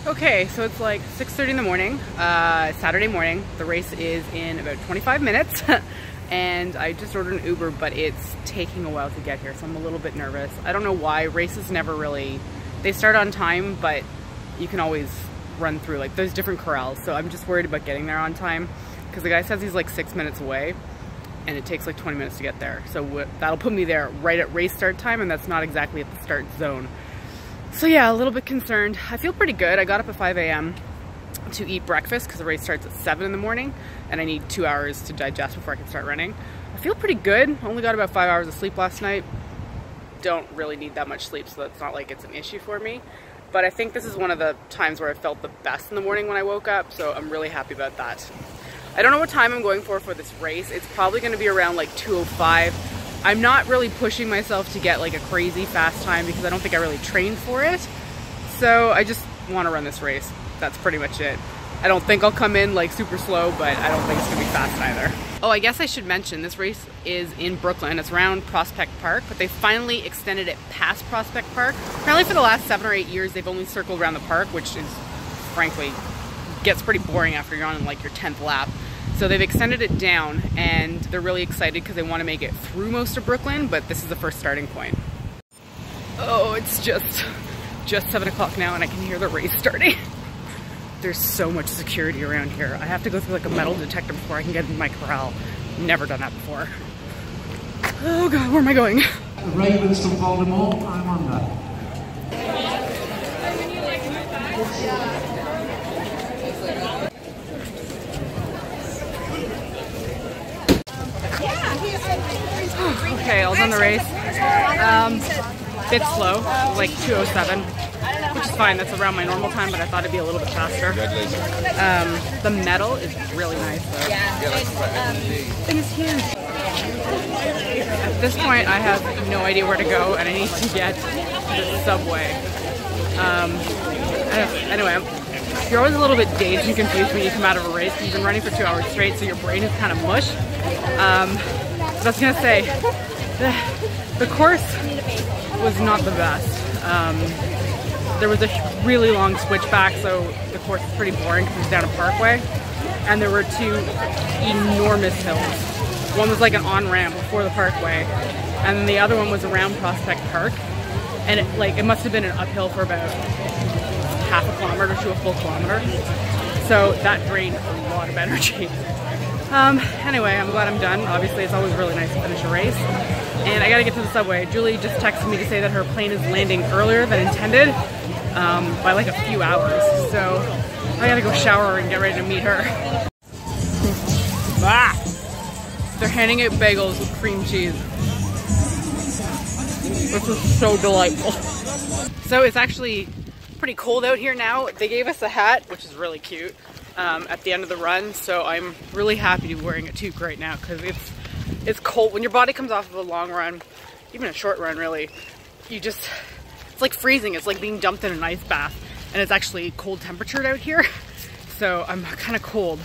Okay, so it's like 6:30 in the morning, Saturday morning. The race is in about 25 minutes and I just ordered an Uber, but it's taking a while to get here, so I'm a little bit nervous. I don't know why. Races never really, they start on time, but you can always run through, like there's different corrals, so I'm just worried about getting there on time because the guy says he's like 6 minutes away and it takes like 20 minutes to get there. So that'll put me there right at race start time, and that's not exactly at the start zone. So yeah, a little bit concerned. I feel pretty good. I got up at 5 a.m. to eat breakfast because the race starts at 7 in the morning and I need 2 hours to digest before I can start running. I feel pretty good. Only got about 5 hours of sleep last night. Don't really need that much sleep, so that's not like it's an issue for me. But I think this is one of the times where I felt the best in the morning when I woke up, so I'm really happy about that. I don't know what time I'm going for this race. It's probably going to be around like 2:05. I'm not really pushing myself to get like a crazy fast time because I don't think I really trained for it. So I just want to run this race. That's pretty much it. I don't think I'll come in like super slow, but I don't think it's gonna be fast either. Oh, I guess I should mention this race is in Brooklyn. It's around Prospect Park, but they finally extended it past Prospect Park. Apparently for the last 7 or 8 years, they've only circled around the park, which is frankly gets pretty boring after you're on like your 10th lap. So they've extended it down and they're really excited because they want to make it through most of Brooklyn, but this is the first starting point. Oh, it's just 7 o'clock now and I can hear the race starting. There's so much security around here. I have to go through like a metal detector before I can get into my corral. Never done that before. Oh God, where am I going? The Ravens from Baltimore, I'm on that. Okay, I was on the race. Bit slow, like 2:07, which is fine. That's around my normal time, but I thought it'd be a little bit faster. The metal is really nice though. It is huge. At this point, I have no idea where to go, and I need to get to the subway. Anyway, you're always a little bit dazed and confused when you come out of a race. You've been running for 2 hours straight, so your brain is kind of mush. I was gonna say, the course was not the best. There was a really long switchback, so the course is pretty boring because it's down a parkway. And there were 2 enormous hills. One was like an on-ramp before the parkway, and then the other one was around Prospect Park. And it must have been an uphill for about half a kilometer to a full kilometer. So that drained a lot of energy. Anyway, I'm glad I'm done. Obviously, it's always really nice to finish a race. And I gotta get to the subway. Julie just texted me to say that her plane is landing earlier than intended by like a few hours. So I gotta go shower and get ready to meet her. Ah! They're handing out bagels with cream cheese. This is so delightful. So it's actually pretty cold out here now. They gave us a hat, which is really cute, at the end of the run. So I'm really happy to be wearing a toque right now because it's cold. When your body comes off of a long run, even a short run really, it's like freezing. It's like being dumped in an ice bath, and it's actually cold temperatured out here. So I'm kind of cold.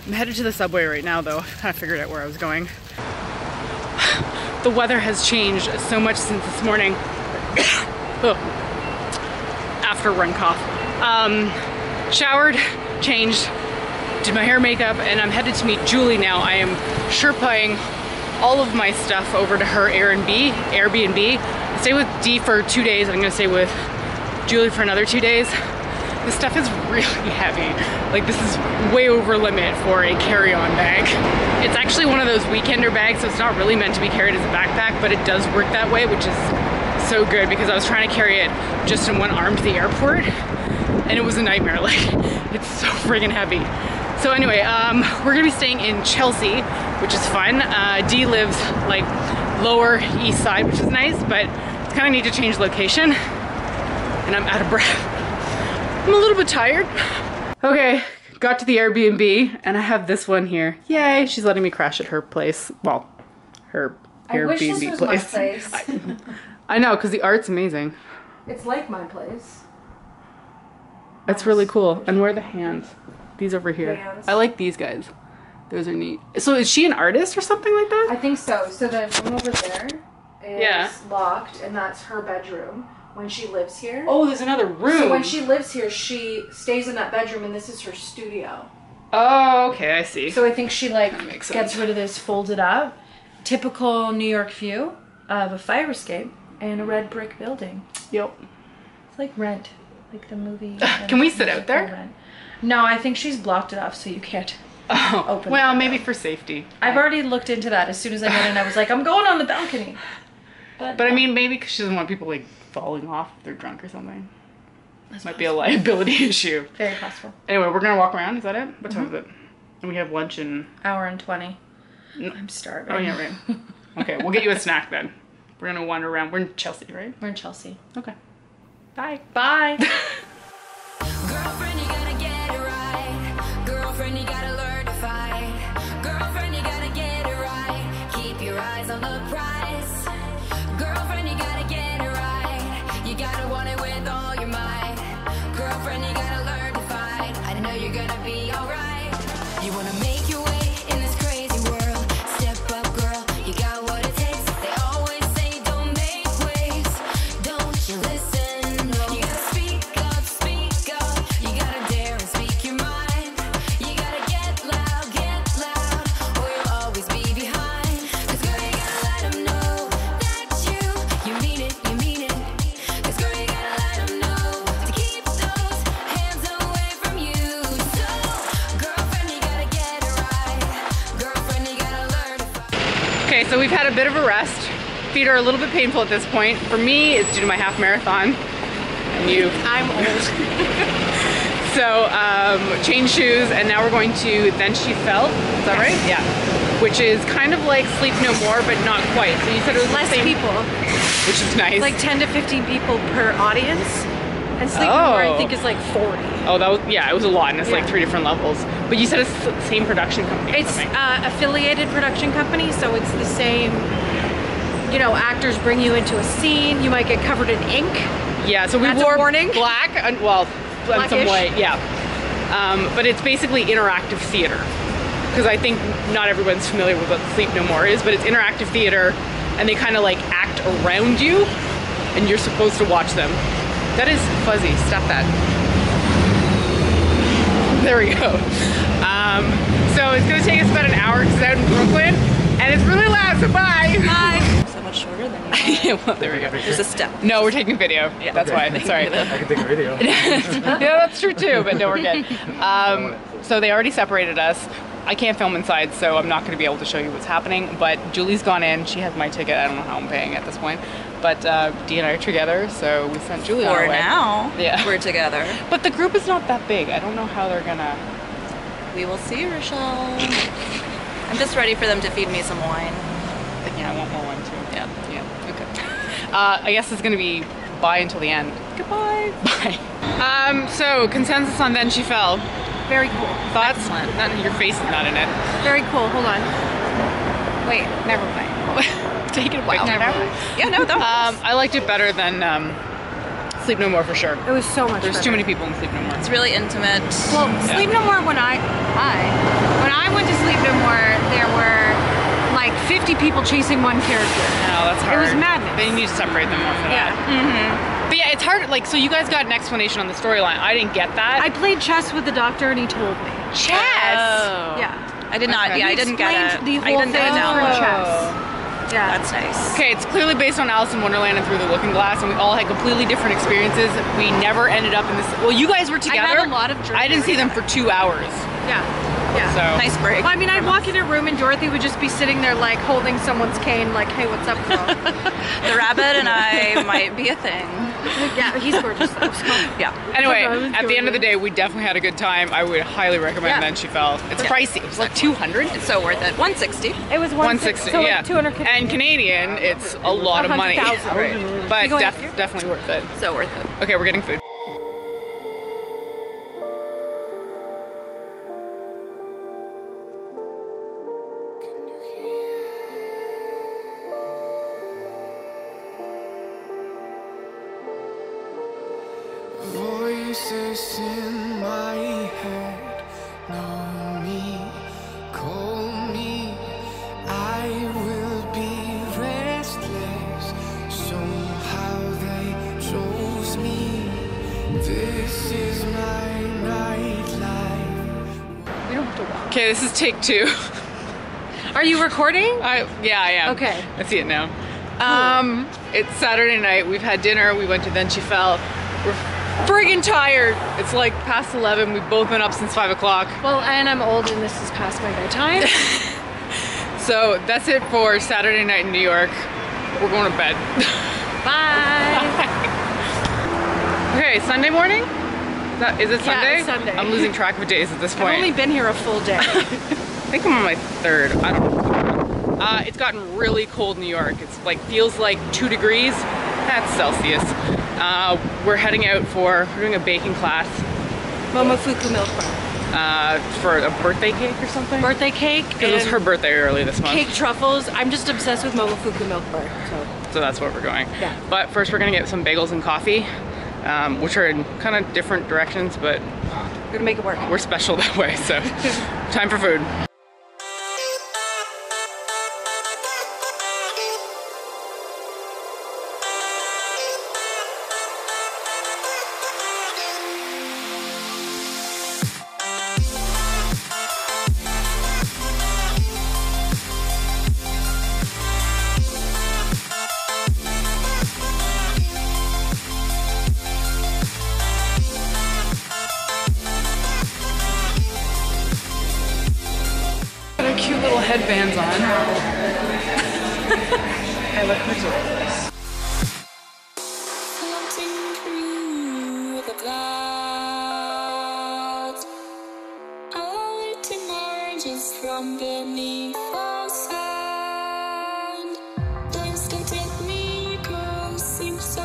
I'm headed to the subway right now though. I kind of figured out where I was going. The weather has changed so much since this morning. After run cough. Showered, changed, did my hair, makeup, and I'm headed to meet Julie now. I am Sherpaing all of my stuff over to her Airbnb. I stay with Dee for 2 days. I'm gonna stay with Julie for another 2 days. This stuff is really heavy. Like, this is way over limit for a carry-on bag. It's actually one of those weekender bags, so it's not really meant to be carried as a backpack, but it does work that way, which is so good because I was trying to carry it just in one arm to the airport, and it was a nightmare. Like, it's so friggin' heavy. So anyway, we're gonna be staying in Chelsea, which is fun. Dee lives like lower east side, which is nice, but it's kind of need to change location, and I'm out of breath. I'm a little bit tired. Okay, got to the Airbnb, and I have this one here. Yay, she's letting me crash at her place. Well, her Airbnb wish this was place. My place. I know, because the art's amazing. It's like my place. It's really cool. And where are the hands? These over here. Hands. I like these guys. Those are neat. So is she an artist or something like that? I think so. So the room over there is locked, and that's her bedroom. when she lives here. Oh, there's another room. So when she lives here, she stays in that bedroom, and this is her studio. Oh, okay, I see. So I think she like makes gets sense. rid of this folded up. Typical New York view of a fire escape and a red brick building. Yep. It's like Rent, like the movie. Can we sit out there? Rent. No, I think she's blocked it off so you can't open well, the maybe window. for safety. I've already looked into that. As soon as I got in, I was like, I'm going on the balcony. But I mean, maybe because she doesn't want people like falling off if they're drunk or something. This might be a liability issue. Very possible. Anyway, we're gonna walk around. Is that it? What time is it? And we have lunch in... Hour and 20. I'm starving. Oh, yeah, right. Okay, we'll get you a snack then. We're gonna wander around. We're in Chelsea, right? We're in Chelsea. Okay. Bye. Bye. Girlfriend, you gotta get it right. Girlfriend, you gotta learn to fight. Girlfriend, you gotta get it right. Keep your eyes on the prize. Girlfriend, you gotta get it right. You gotta want it with all your might. Girlfriend, you gotta learn to fight. I know you're gonna be alright. You wanna make your way in this crazy world. Step up, girl, you got what it takes. They always say don't make waves. Don't you listen? No. You gotta speak up, speak up. You gotta dare and speak your mind. You gotta get loud, or you'll always be behind. 'Cause girl, you gotta let them know that you mean it, you mean it. 'Cause girl, you gotta let them know to keep those hands away from you. So, girlfriend, you gotta get it right. Girlfriend, you gotta learn to fight. Okay, so we've had a bit of a rest. Feet are a little bit painful at this point. For me, it's due to my half marathon. And you. I'm old. So, changed shoes, and now we're going to Then She Fell. Is that right? Yeah. Which is kind of like Sleep No More, but not quite. So you said it was Less the same, people. which is nice. Like 10 to 15 people per audience. And Sleep No More, I think, is like 40. Oh, that was, yeah, it was a lot, and it's like Yeah. 3 different levels. But you said it's the same production company. or It's something. affiliated production company, so it's the same, you know, actors bring you into a scene, you might get covered in ink. Yeah, so we That's a wore warning. black, and well, and some Blackish. white, yeah. But it's basically interactive theater. Because I think not everyone's familiar with what Sleep No More is, but it's interactive theater, and they kind of like act around you, and you're supposed to watch them. That is fuzzy, stop that. There we go. So it's gonna take us about an hour because it's out in Brooklyn, and it's really loud, so bye. Bye. So much shorter than you. Yeah, well, there we go. There's a step. No, we're taking video. Yeah. That's why. Sorry. I can take a video. Yeah, that's true too, but no, we're good. So they already separated us. I can't film inside, so I'm not going to be able to show you what's happening, but Julie's gone in. She has my ticket. I don't know how I'm paying at this point. But Dee and I are together, so we sent Julie on her For way. now, Yeah. we're together. But the group is not that big. I don't know how they're going to... We will see, Rachelle. I'm just ready for them to feed me some wine. Yeah, I want more wine too. Yeah. Yeah, okay. I guess it's going to be bye until the end. Goodbye. Bye. So, consensus on Then She Fell. Very cool. Thoughts? Not, your face is not in it. Very cool. Hold on. Wait, never mind. Take it away. Never mind. Yeah, no, that I liked it better than Sleep No More for sure. It was so much There's too many people in Sleep No More. it's really intimate. Well, Sleep No More, when I went to Sleep No More, there were like 50 people chasing one character. No, that's It hard. was madness. They need to separate them more for that. Yeah. But yeah, it's hard. Like, so you guys got an explanation on the storyline. I didn't get that. I played chess with the doctor and he told me. Chess. Oh. Yeah. I did not. Okay. Yeah, I He didn't get it. explained the I whole didn't get thing it down. from Oh. chess. Yeah. That's nice. Okay, it's clearly based on Alice in Wonderland and Through the Looking Glass, and we all had completely different experiences. We never ended up in this. Well, you guys were together. had a lot of drinks. I didn't see them for 2 hours. Yeah. Yeah. So Nice break. Well, I mean, I'd walk in a room and Dorothy would just be sitting there like holding someone's cane like, hey, what's up, girl? The rabbit and I might be a thing. Yeah, he's gorgeous though. So. Yeah. Anyway, I was at the end of the doing day, we definitely had a good time. I would highly recommend Yeah. Then She Fell. It's Yeah. pricey. It was like 200. It's so worth it. 160. It was 160, so yeah. like 200 And Canadian, it's a lot of money. 100,000. Right. But You going definitely worth it. So worth it. Okay, we're getting food. Voices in my head know me, call me. I will be restless. Somehow they told Okay, this is take 2. Are you recording? Yeah, I am. Okay. I see it now. It's Saturday night. We've had dinner. We went to Then She Fell. We're friggin' tired. It's like past 11. We've both been up since 5 o'clock. Well, and I'm old and this is past my bedtime. So that's it for Saturday night in New York. We're going to bed. Bye. Okay, Sunday morning? Is it Sunday? Yeah, it's Sunday. I'm losing track of days at this point. I've only been here a full day. I think I'm on my 3rd. I don't know. It's gotten really cold in New York. It's like, feels like 2 degrees. That's Celsius. We're heading out we're doing a baking class. Momofuku milk bar. For a birthday cake or something? Birthday cake. It was her birthday early this month. Cake truffles. I'm just obsessed with Momofuku milk bar. So that's where we're going. Yeah. But first we're gonna get some bagels and coffee, which are in kind of different directions, but We're gonna make it work. we're special that way, so time for food. Cute little headbands on. I look ridiculous. Floating through the clouds, a light emerges from beneath the sand. Please don't take me, girl, seems so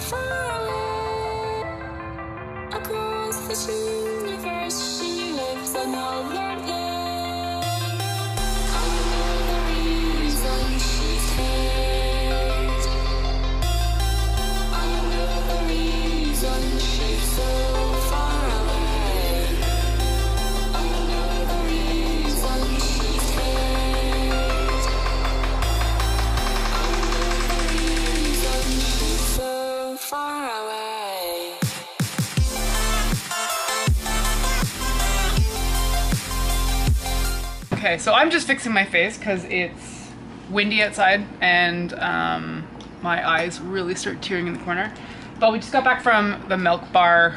far away. Across the universe, she lives another day. Okay, so I'm just fixing my face because it's windy outside and my eyes really start tearing in the corner. But we just got back from the milk bar.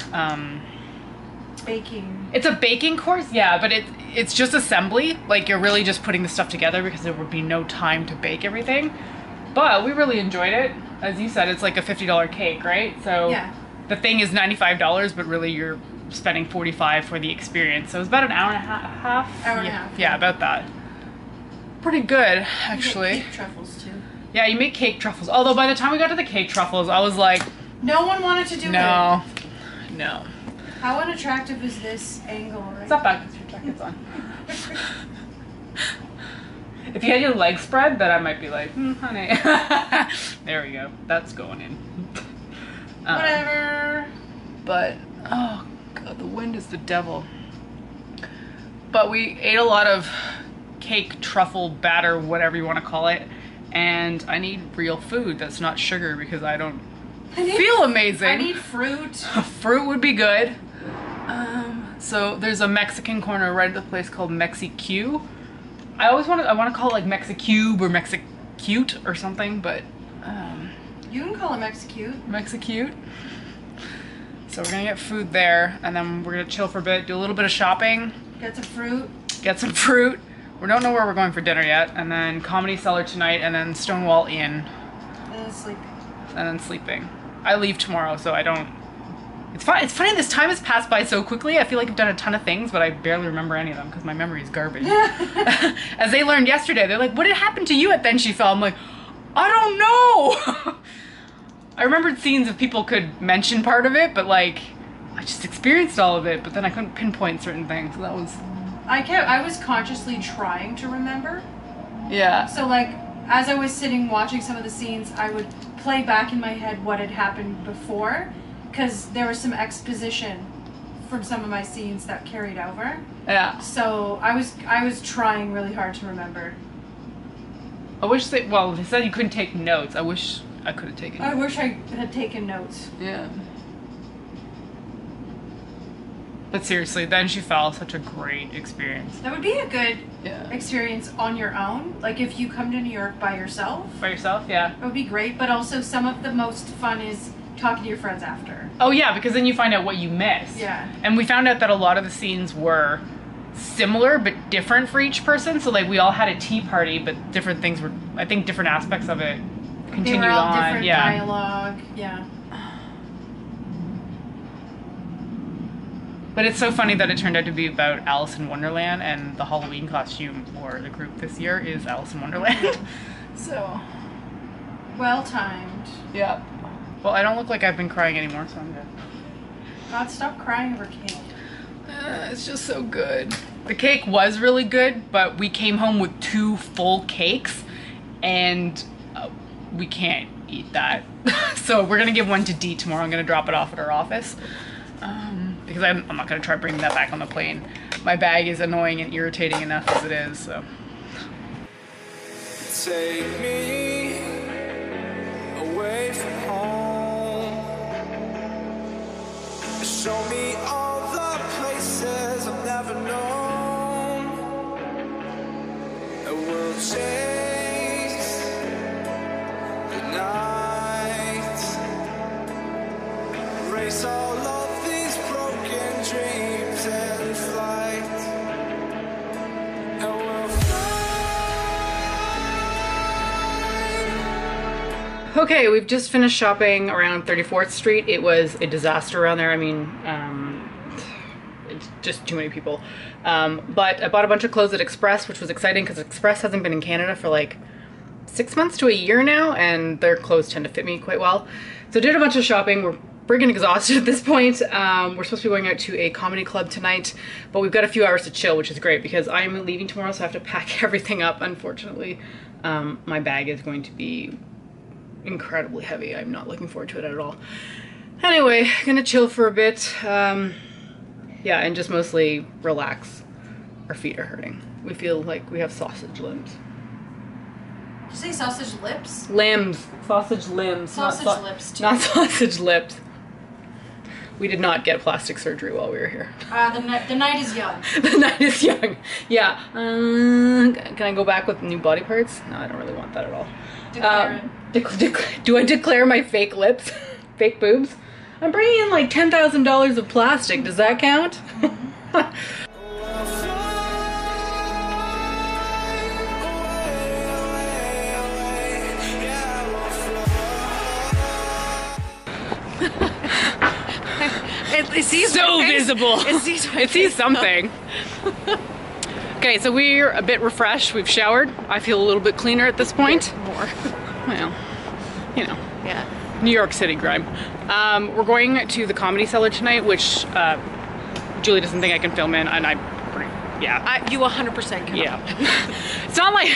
Baking. It's a baking course, yeah, but it's just assembly. Like, you're really just putting the stuff together because there would be no time to bake everything. But we really enjoyed it. As you said, it's like a $50 cake, right? So Yeah. the thing is $95, but really you're spending $45 for the experience. So it was about an hour and a half. Hour and a Yeah, half. yeah, about that. Pretty good, actually. Cake truffles too. Yeah, you make cake truffles. Although by the time we got to the cake truffles, I was like, No one wanted to do it. no. How unattractive is this angle right It's not bad because your jacket's on. If you had your legs spread, then I might be like, honey. There we go. That's going in. Whatever. But, oh god, the wind is the devil. But we ate a lot of cake, truffle, batter, whatever you want to call it. And I need real food that's not sugar because I don't feel amazing. I need fruit. Fruit would be good. So there's a Mexican corner right at the place called Mexi-Q. I want to call it like Mexi-Cube or Mexi-Cute or something, but You can call it Mexicute. Mexi-Cute. So we're gonna get food there, and then we're gonna chill for a bit, do a little bit of shopping, Get some fruit. get some fruit. We don't know where we're going for dinner yet, and then Comedy Cellar tonight, and then Stonewall Inn, And then sleep. and then sleeping. I leave tomorrow, so I don't. It's funny. This time has passed by so quickly. I feel like I've done a ton of things, but I barely remember any of them because my memory is garbage. As they learned yesterday, they're like, "What had happened to you at Then She Fell?" I'm like, I don't know. I remembered scenes if people could mention part of it, but like, I just experienced all of it. But then I couldn't pinpoint certain things. So that was. I was consciously trying to remember. Yeah. So like, as I was sitting watching some of the scenes, I would play back in my head what had happened before, because there was some exposition from some of my scenes that carried over. Yeah. So I was trying really hard to remember. I wish they said you couldn't take notes. I wish I could have taken notes. I wish I had taken notes. Yeah. But seriously, then she fell. Such a great experience. That would be a good Yeah. experience on your own. Like if you come to New York by yourself. By yourself, yeah. It would be great, but also some of the most fun is talking to your friends after. Oh yeah, because then you find out what you missed. Yeah. And we found out that a lot of the scenes were similar but different for each person. So like we all had a tea party, but different things were, I think different aspects of it continued They were all on. different Yeah. dialogue. Yeah. But it's so funny that it turned out to be about Alice in Wonderland, and the Halloween costume for the group this year is Alice in Wonderland. So. Well timed. Yeah. Well, I don't look like I've been crying anymore, so I'm good. God, stop crying over cake. It's just so good. The cake was really good, but we came home with 2 full cakes, and we can't eat that. So we're gonna give one to Dee tomorrow. I'm gonna drop it off at her office. Because I'm not gonna try bringing that back on the plane. My bag is annoying and irritating enough as it is, so. Take me away from home. Show me all the places I've never known. And we'll chase the night. Race all of these broken dreams and flight. And we'll Okay, we've just finished shopping around 34th Street. It was a disaster around there. I mean, it's just too many people. But I bought a bunch of clothes at Express, which was exciting because Express hasn't been in Canada for like 6 months to a year now, and their clothes tend to fit me quite well. So did a bunch of shopping. We're friggin' exhausted at this point. We're supposed to be going out to a comedy club tonight, but we've got a few hours to chill, which is great because I'm leaving tomorrow, so I have to pack everything up, unfortunately. My bag is going to be incredibly heavy. I'm not looking forward to it at all. Anyway, gonna chill for a bit. Yeah, and just mostly relax. Our feet are hurting. We feel like we have sausage limbs. Did you say sausage lips? Limbs. Sausage limbs. Sausage lips, too. Not sausage lips. We did not get plastic surgery while we were here. The night is young. The night is young. Yeah. Can I go back with new body parts? No, I don't really want that at all. Declare it. Do I declare my fake lips? Fake boobs? I'm bringing in like $10,000 of plastic. Does that count? It sees so my face. visible. It sees something. Okay, so we're a bit refreshed. We've showered. I feel a little bit cleaner at this point. More. Well, you know. Yeah. New York City grime. We're going to the Comedy Cellar tonight, which Julie doesn't think I can film in, and yeah. You 100% can. Yeah. It's not like,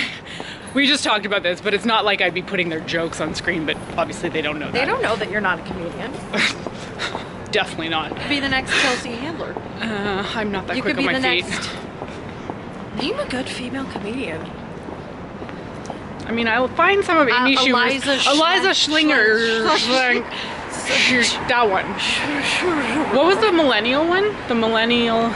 we just talked about this, but it's not like I'd be putting their jokes on screen, but obviously they don't know that. They don't know that you're not a comedian. Definitely not. Be the next Chelsea Handler. I'm not that You quick could on be my the feet. next. Name a good female comedian. I mean, I'll find some of Amy Schumer's. Eliza Schlinger. That one. What was the millennial one? The millennial.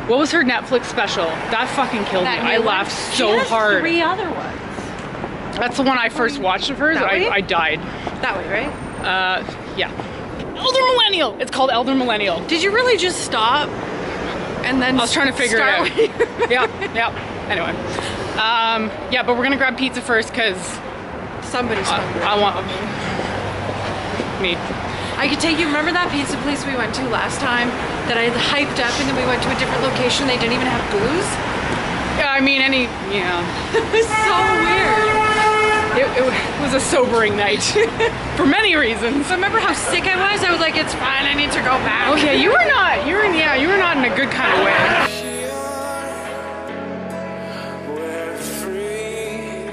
What was her Netflix special? That fucking killed me. I laughed so hard. 3 other ones. That's the one I first watched of hers. I died. That way, right? Yeah. Elder Millennial. It's called Elder Millennial. Did you really just stop and then I was trying to figure it out. Yeah. Anyway. Yeah, but we're gonna grab pizza first because somebody's hungry? I want me. I could take you. Remember that pizza place we went to last time that I had hyped up, and then we went to a different location. They didn't even have booze. Yeah, I mean yeah. It was so weird. It was a sobering night for many reasons. So remember how sick I was? I was like, it's fine. I need to go back. Oh yeah, you were not. You were not in a good kind of way. we're free,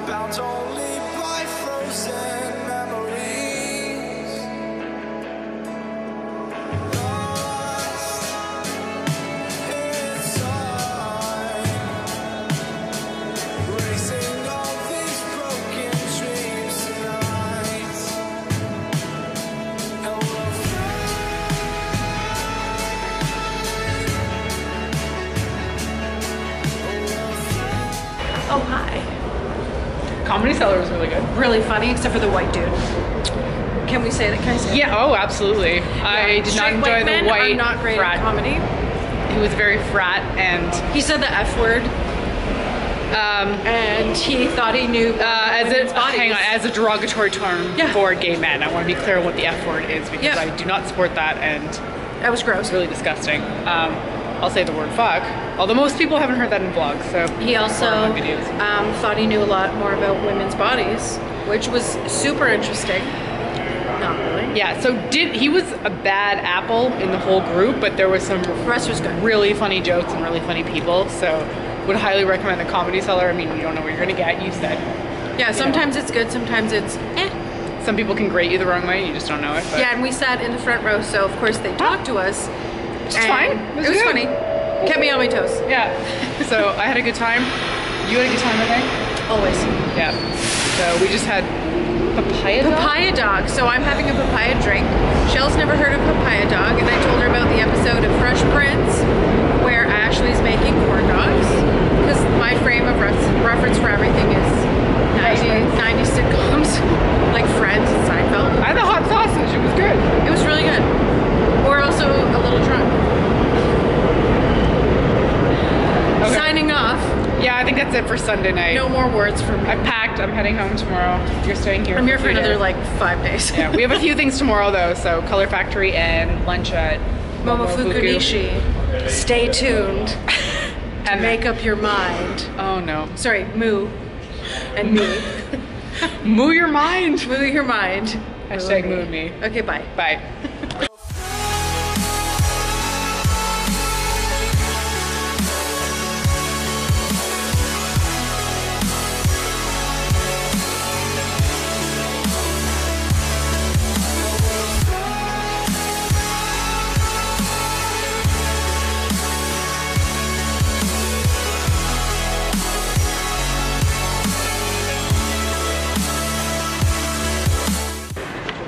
bound only by frozen memories. Lost in time, racing all these broken dreams tonight, and we'll fly. Comedy Cellar was really good. Really funny, except for the white dude. Can we say that? Can I say Yeah, oh, absolutely. I did not enjoy the white are not great frat. at comedy. He was very frat and... He said the F word. And he thought he knew as a derogatory term for gay men. I want to be clear on what the F word is because I do not support that, and that was gross. It's really disgusting. I'll say the word fuck, although most people haven't heard that in vlogs. So he also thought he knew a lot more about women's bodies, which was super interesting. Not really. Yeah, so he was a bad apple in the whole group, but there was some the rest was good. Really funny jokes and really funny people, so would highly recommend the Comedy Cellar. I mean, you don't know what you're gonna get, you said. Yeah, sometimes it's good, sometimes it's eh. Some people can grate you the wrong way, you just don't know it. But. Yeah, and we sat in the front row, so of course they talked to us. It's fine. It was funny. Kept me on my toes. Yeah. So I had a good time. You had a good time, I think? Always. Yeah. So we just had papaya dog. So I'm having a papaya drink. Shell's never heard of papaya dog, and I told her about the episode of Fresh Prince where Ashley's making corn dogs. Because my frame of reference for everything is 90 sitcoms, like Friends and Seinfeld. I had the hot sausage. It was good. It was really good. We're also a little drunk. Okay. Signing off. Yeah, I think that's it for Sunday night. No more words from me. I've packed. I'm heading home tomorrow. You're staying here. I'm here for another like 5 days. Yeah, we have a few things tomorrow though. So Color Factory and lunch at Momofuku Nishi. Stay tuned to make up your mind. Oh no. Sorry, moo and me. Moo your mind. Moo your mind. Hashtag moo and me. Okay, bye. Bye.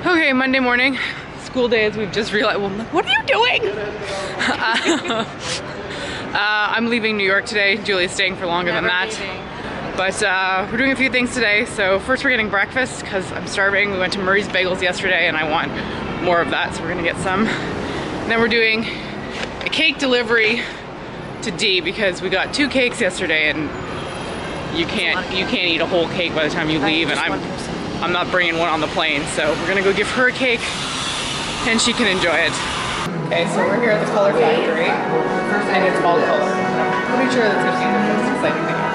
Okay, Monday morning, school day, as we've just realized. Well, what are you doing? I'm leaving New York today. Julie's staying for longer than that. But we're doing a few things today. So first we're getting breakfast because I'm starving. We went to Murray's Bagels yesterday and I want more of that, so we're gonna get some. And then we're doing a cake delivery to D because we got 2 cakes yesterday and you can't eat a whole cake by the time you leave, and I'm not bringing one on the plane, so we're gonna go give her a cake and she can enjoy it. Okay, so we're here at the Color Factory and it's all color. I'm pretty sure that's gonna be the most exciting thing ever.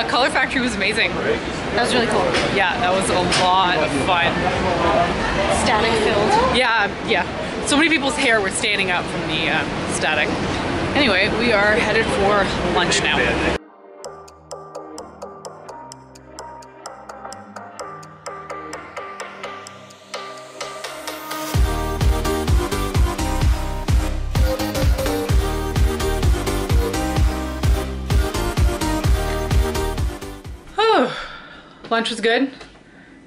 Color Factory was amazing. That was really cool. Yeah, that was a lot of fun. Static filled. Yeah. So many people's hair were standing up from the static. Anyway, we are headed for lunch now. Lunch was good.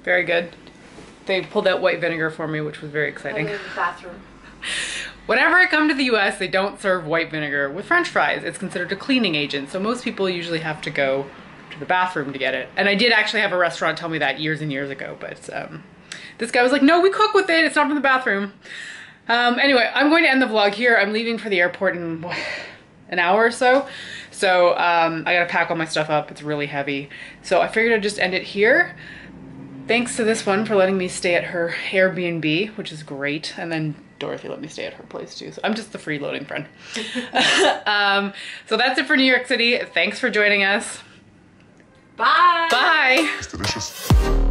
Very good. They pulled out white vinegar for me, which was very exciting. In the bathroom. Whenever I come to the US, they don't serve white vinegar with French fries. It's considered a cleaning agent, so most people usually have to go to the bathroom to get it. And I did actually have a restaurant tell me that years and years ago, but this guy was like, no, we cook with it, it's not in the bathroom. Anyway, I'm going to end the vlog here. I'm leaving for the airport in an hour or so. So I gotta pack all my stuff up, it's really heavy. So I figured I'd just end it here. Thanks to this one for letting me stay at her Airbnb, which is great. And then Dorothy let me stay at her place too. So I'm just the freeloading friend. So that's it for New York City. Thanks for joining us. Bye. Bye. It's delicious.